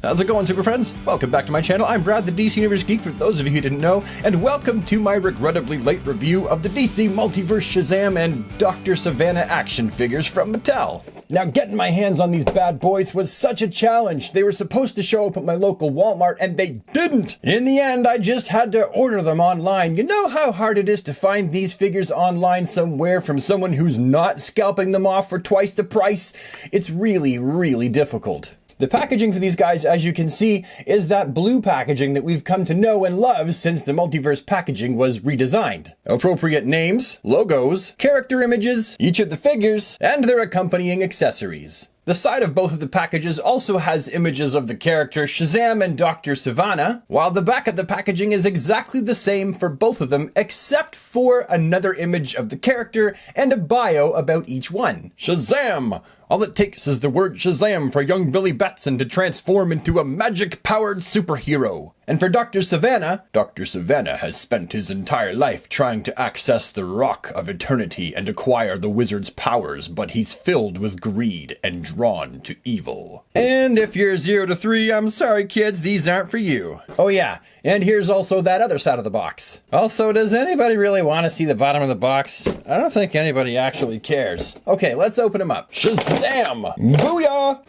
How's it going, super friends? Welcome back to my channel. I'm Brad, the DC Universe Geek, for those of you who didn't know, and welcome to my regrettably late review of the DC Multiverse Shazam and Dr. Sivana action figures from Mattel. Now, getting my hands on these bad boys was such a challenge. They were supposed to show up at my local Walmart, and they didn't. In the end, I just had to order them online. You know how hard it is to find these figures online somewhere from someone who's not scalping them off for twice the price? It's really, really difficult. The packaging for these guys, as you can see, is that blue packaging that we've come to know and love since the multiverse packaging was redesigned. Appropriate names, logos, character images, each of the figures, and their accompanying accessories. The side of both of the packages also has images of the character Shazam and Dr. Sivana, while the back of the packaging is exactly the same for both of them, except for another image of the character and a bio about each one. Shazam! All it takes is the word Shazam for young Billy Batson to transform into a magic-powered superhero. And for Dr. Sivana has spent his entire life trying to access the Rock of Eternity and acquire the wizard's powers, but he's filled with greed and drawn to evil. And if you're 0 to 3, I'm sorry kids, these aren't for you. Oh yeah, and here's also that other side of the box. Also, does anybody really want to see the bottom of the box? I don't think anybody actually cares. Okay, let's open them up. Shazam! Booyah!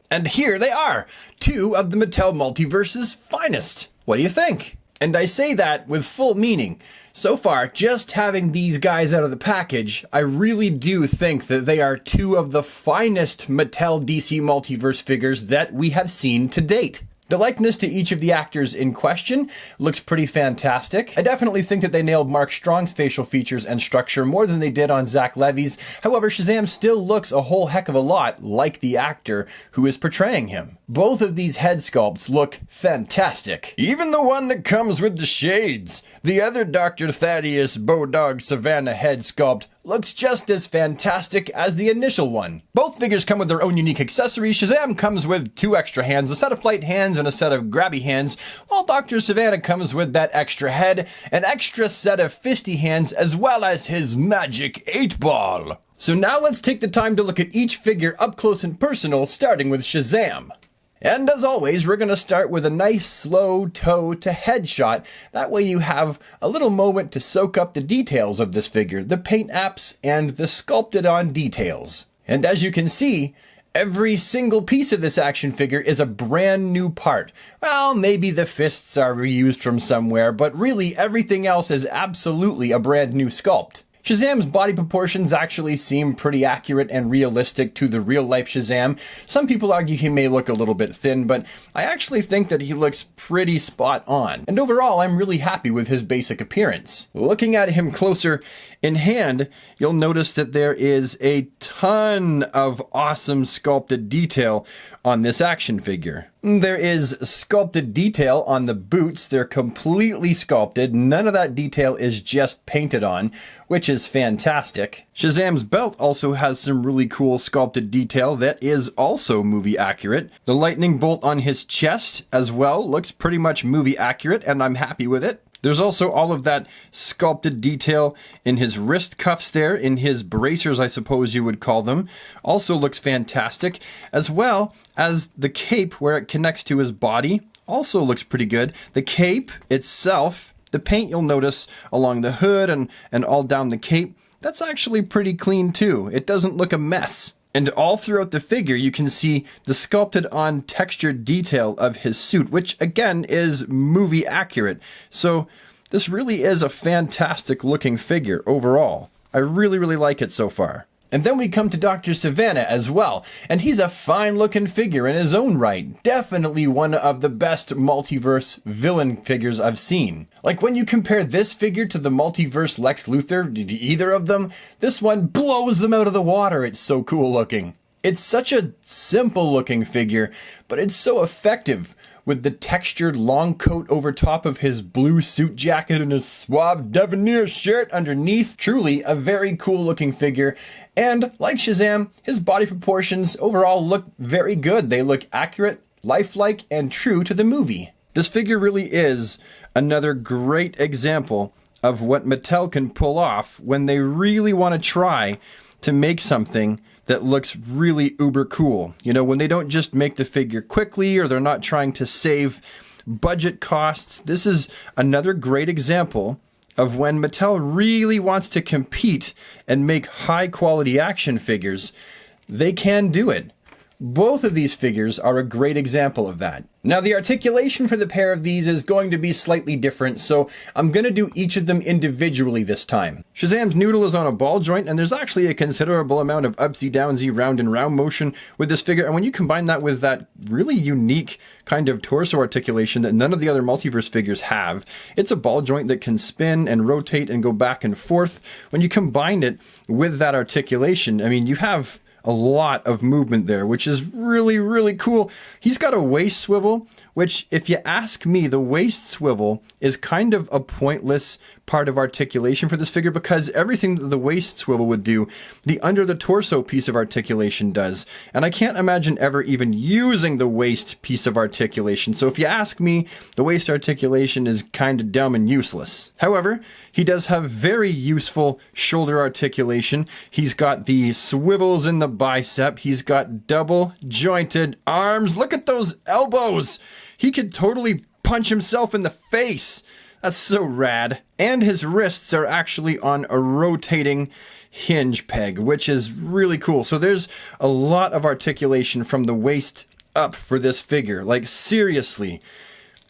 And here they are, two of the Mattel Multiverse's finest. What do you think? And I say that with full meaning. So far, just having these guys out of the package, I really do think that they are two of the finest Mattel DC Multiverse figures that we have seen to date. The likeness to each of the actors in question looks pretty fantastic. I definitely think that they nailed Mark Strong's facial features and structure more than they did on Zach Levi's. However, Shazam still looks a whole heck of a lot like the actor who is portraying him. Both of these head sculpts look fantastic. Even the one that comes with the shades. The other Dr. Thaddeus Bodog Sivana head sculpt looks just as fantastic as the initial one. Both figures come with their own unique accessories. Shazam comes with 2 extra hands, a set of flight hands and a set of grabby hands, while Dr. Sivana comes with that extra head, an extra set of fisty hands, as well as his magic 8-ball. So now let's take the time to look at each figure up close and personal, starting with Shazam. And as always, we're going to start with a nice slow toe to head shot. That way you have a little moment to soak up the details of this figure, the paint apps and the sculpted on details. And as you can see, every single piece of this action figure is a brand new part. Well, maybe the fists are reused from somewhere, but really everything else is absolutely a brand new sculpt. Shazam's body proportions actually seem pretty accurate and realistic to the real-life Shazam. Some people argue he may look a little bit thin, but I actually think that he looks pretty spot on. And overall, I'm really happy with his basic appearance. Looking at him closer in hand, you'll notice that there is a ton of awesome sculpted detail on this action figure. There is sculpted detail on the boots. They're completely sculpted. None of that detail is just painted on, which is fantastic. Shazam's belt also has some really cool sculpted detail that is also movie accurate. The lightning bolt on his chest as well looks pretty much movie accurate, and I'm happy with it. There's also all of that sculpted detail in his wrist cuffs there, in his bracers, I suppose you would call them. Also looks fantastic, as well as the cape where it connects to his body. Also looks pretty good. The cape itself, the paint you'll notice along the hood and all down the cape, that's actually pretty clean too. It doesn't look a mess. And all throughout the figure, you can see the sculpted on textured detail of his suit, which again is movie accurate. So this really is a fantastic looking figure overall. I really, really like it so far. And then we come to Dr. Sivana as well, and he's a fine-looking figure in his own right. Definitely one of the best multiverse villain figures I've seen. Like when you compare this figure to the multiverse Lex Luthor, either of them, this one blows them out of the water. It's so cool looking. It's such a simple looking figure, but it's so effective with the textured long coat over top of his blue suit jacket and his suave debonair shirt underneath. Truly a very cool looking figure. And like Shazam, his body proportions overall look very good. They look accurate, lifelike, and true to the movie. This figure really is another great example of what Mattel can pull off when they really want to try to make something that looks really uber cool. You know, when they don't just make the figure quickly or they're not trying to save budget costs. This is another great example of when Mattel really wants to compete and make high quality action figures. They can do it. Both of these figures are a great example of that. Now, the articulation for the pair of these is going to be slightly different, so I'm going to do each of them individually this time. Shazam's noodle is on a ball joint, and there's actually a considerable amount of upsy downsy round and round motion with this figure, and when you combine that with that really unique kind of torso articulation that none of the other Multiverse figures have, it's a ball joint that can spin and rotate and go back and forth. When you combine it with that articulation, I mean, you have a lot of movement there, which is really, really cool. He's got a waist swivel, which, if you ask me, the waist swivel is kind of a pointless part of articulation for this figure, because everything that the waist swivel would do, the under the torso piece of articulation does. And I can't imagine ever even using the waist piece of articulation. So if you ask me, the waist articulation is kind of dumb and useless. However, he does have very useful shoulder articulation. He's got the swivels in the bicep. He's got double jointed arms. Look at those elbows. He could totally punch himself in the face. That's so rad. And his wrists are actually on a rotating hinge peg, which is really cool. So there's a lot of articulation from the waist up for this figure. Like, seriously,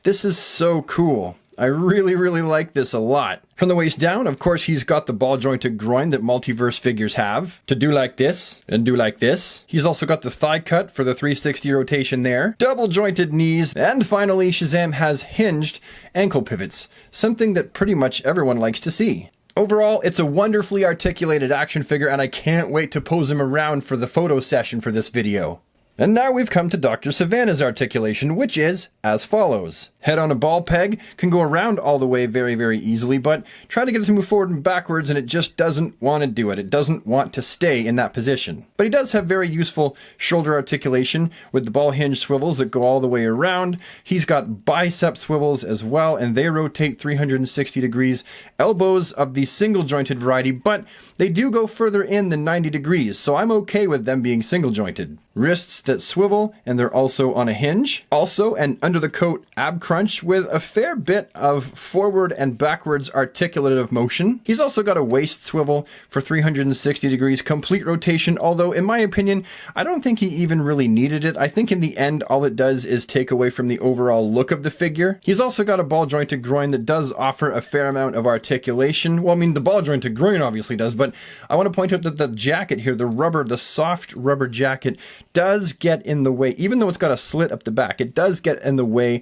this is so cool. I really, really like this a lot. From the waist down, of course, he's got the ball jointed groin that Multiverse figures have to do like this and do like this. He's also got the thigh cut for the 360 rotation there, double jointed knees, and finally, Shazam has hinged ankle pivots, something that pretty much everyone likes to see. Overall, it's a wonderfully articulated action figure, and I can't wait to pose him around for the photo session for this video. And now we've come to Dr. Sivana's articulation, which is as follows. Head on a ball peg, can go around all the way very, very easily, but try to get it to move forward and backwards and it just doesn't want to do it. It doesn't want to stay in that position. But he does have very useful shoulder articulation with the ball hinge swivels that go all the way around. He's got bicep swivels as well, and they rotate 360 degrees. Elbows of the single jointed variety, but they do go further in than 90 degrees, so I'm okay with them being single jointed. Wrists that swivel, and they're also on a hinge. Also, an under the coat ab crunch with a fair bit of forward and backwards articulative motion. He's also got a waist swivel for 360 degrees complete rotation, although in my opinion, I don't think he even really needed it. I think in the end, all it does is take away from the overall look of the figure. He's also got a ball jointed groin that does offer a fair amount of articulation. Well, I mean, the ball jointed groin obviously does, but I want to point out that the jacket here, the soft rubber jacket, does get in the way. Even though it's got a slit up the back, it does get in the way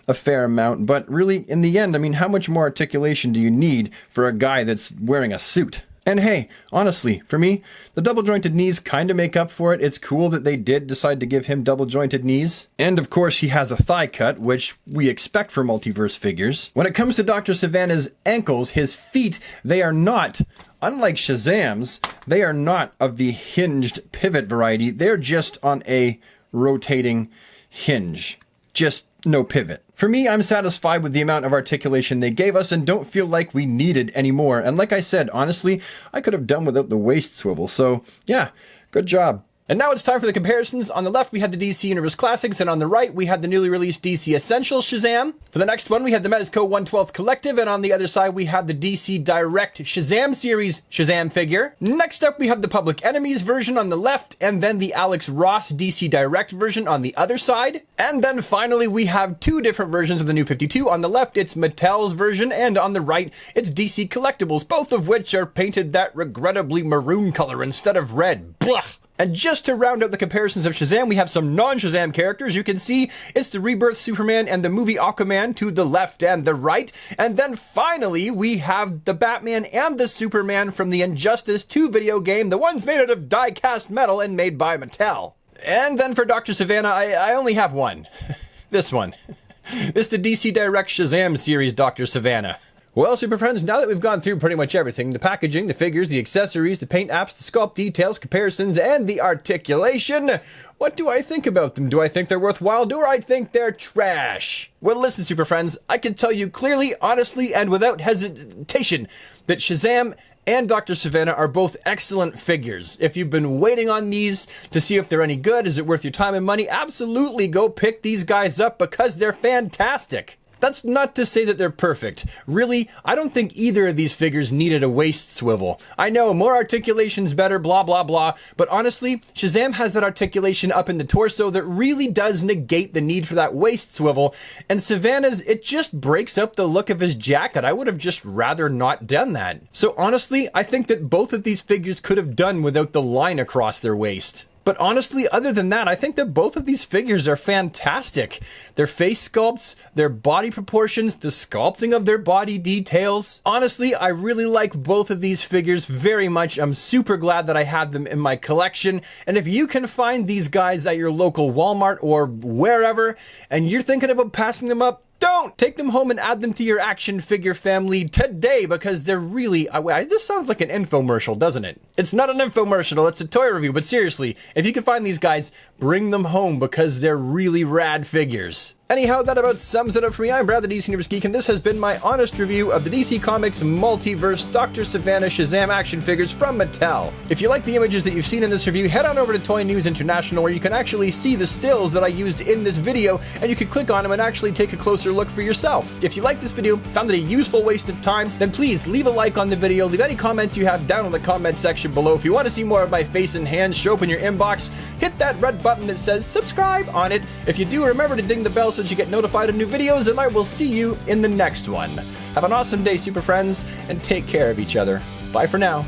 a fair amount. But really, in the end, I mean, how much more articulation do you need for a guy that's wearing a suit? And hey, honestly, for me, the double jointed knees kind of make up for it. It's cool that they did decide to give him double jointed knees. And of course, he has a thigh cut, which we expect for Multiverse figures. When it comes to Dr. Sivana's ankles, his feet, they are not, unlike Shazam's, they are not of the hinged pivot variety. They're just on a rotating hinge. Just no pivot. For me, I'm satisfied with the amount of articulation they gave us and don't feel like we needed any more. And like I said, honestly, I could have done without the waist swivel. So yeah, good job. And now it's time for the comparisons. On the left, we had the DC Universe Classics, and on the right, we had the newly released DC Essentials Shazam. For the next one, we had the Mezco 1/12 Collective, and on the other side, we had the DC Direct Shazam Series Shazam figure. Next up, we have the Public Enemies version on the left, and then the Alex Ross DC Direct version on the other side. And then finally, we have two different versions of the New 52. On the left, it's Mattel's version, and on the right, it's DC Collectibles, both of which are painted that regrettably maroon color instead of red. Blah! And just to round out the comparisons of Shazam, we have some non-Shazam characters. You can see it's the Rebirth Superman and the movie Aquaman to the left and the right. And then finally, we have the Batman and the Superman from the Injustice 2 video game, the ones made out of die-cast metal and made by Mattel. And then for Dr. Sivana, I only have one. This one. It's the DC Direct Shazam series Dr. Sivana. Well, super friends, now that we've gone through pretty much everything, the packaging, the figures, the accessories, the paint apps, the sculpt details, comparisons, and the articulation, what do I think about them? Do I think they're worthwhile? Do I think they're trash? Well, listen, super friends, I can tell you clearly, honestly, and without hesitation that Shazam and Dr. Savannah are both excellent figures. If you've been waiting on these to see if they're any good, is it worth your time and money, absolutely go pick these guys up because they're fantastic. That's not to say that they're perfect. Really, I don't think either of these figures needed a waist swivel. I know, more articulation's better, blah blah blah, but honestly, Shazam has that articulation up in the torso that really does negate the need for that waist swivel, and Savannah's, it just breaks up the look of his jacket. I would have just rather not done that. So honestly, I think that both of these figures could have done without the line across their waist. But honestly, other than that, I think that both of these figures are fantastic. Their face sculpts, their body proportions, the sculpting of their body details. Honestly, I really like both of these figures very much. I'm super glad that I had them in my collection. And if you can find these guys at your local Walmart or wherever, and you're thinking about passing them up, don't! Take them home and add them to your action figure family today because they're really... this sounds like an infomercial, doesn't it? It's not an infomercial, it's a toy review, but seriously, if you can find these guys, bring them home because they're really rad figures. Anyhow, that about sums it up for me. I'm Brad, the DC Universe Geek, and this has been my honest review of the DC Comics Multiverse Dr. Savannah Shazam action figures from Mattel. If you like the images that you've seen in this review, head on over to Toy News International where you can actually see the stills that I used in this video, and you can click on them and actually take a closer look for yourself. If you liked this video, found it a useful waste of time, then please leave a like on the video, leave any comments you have down in the comment section below. If you want to see more of my face and hands show up in your inbox, hit that red button that says subscribe on it. If you do, remember to ding the bell so that you get notified of new videos, and I will see you in the next one. Have an awesome day, super friends, and take care of each other. Bye for now.